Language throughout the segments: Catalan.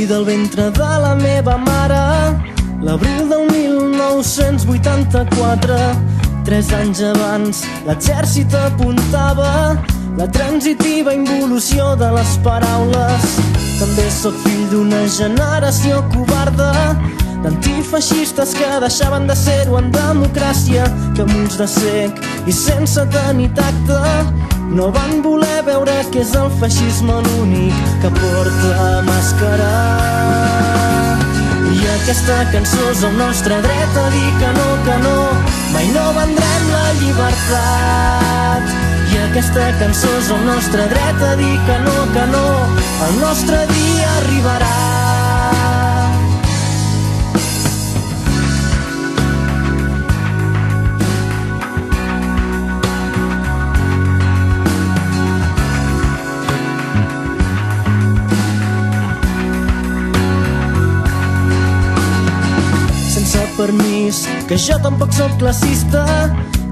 sortir del ventre de la meva mare l'abril del 1984. 3 anys abans l'exèrcit apuntava la transitiva involució de les paraules. També sóc fill d'una generació covarda, d'antifeixistes que deixaven de ser-ho en democràcia, que molts de cec i sense tenir tacte no van voler veure que és el feixisme l'únic que porta màscara. I aquesta cançó és el nostre dret a dir que no, mai no vendrem la llibertat. I aquesta cançó és el nostre dret a dir que no, el nostre dia arribarà. Permís, que jo tampoc sóc classista,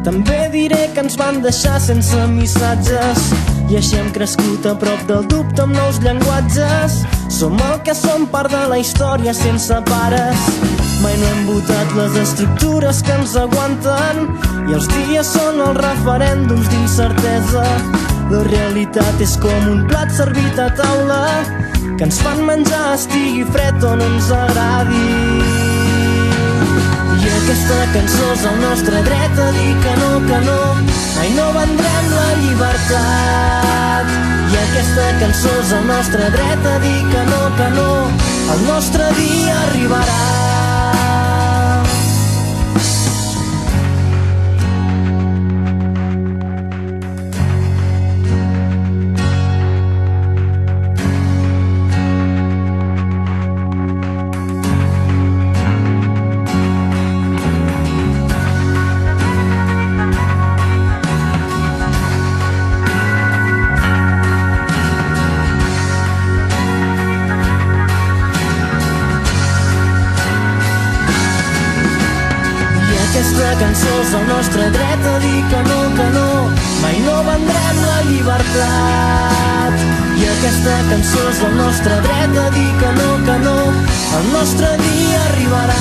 també diré que ens van deixar sense missatges i així hem crescut a prop del dubte amb nous llenguatges. Som el que som, part de la història sense pares. Mai no hem votat les estructures que ens aguanten i els dies són els referèndums d'incertesa. La realitat és com un plat servit a taula que ens fan menjar estigui fred o no ens agradi. I aquesta cançó és el nostre dret a dir que no, mai no vendrem la llibertat. I aquesta cançó és el nostre dret a dir que no, el nostre dia arribarà. Aquesta cançó és el nostre dret a dir que no, mai no vendrem la llibertat. I aquesta cançó és el nostre dret a dir que no, el nostre dia arribarà.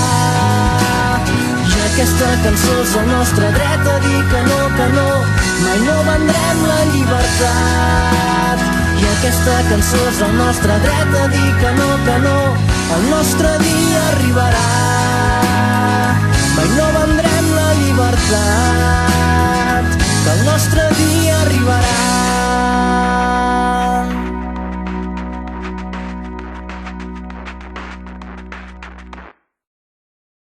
I aquesta cançó és el nostre dret a dir que no, mai no vendrem la llibertat. I aquesta cançó és el nostre dret a dir que no, el nostre dia arribarà. Mai no vendrem la llibertat.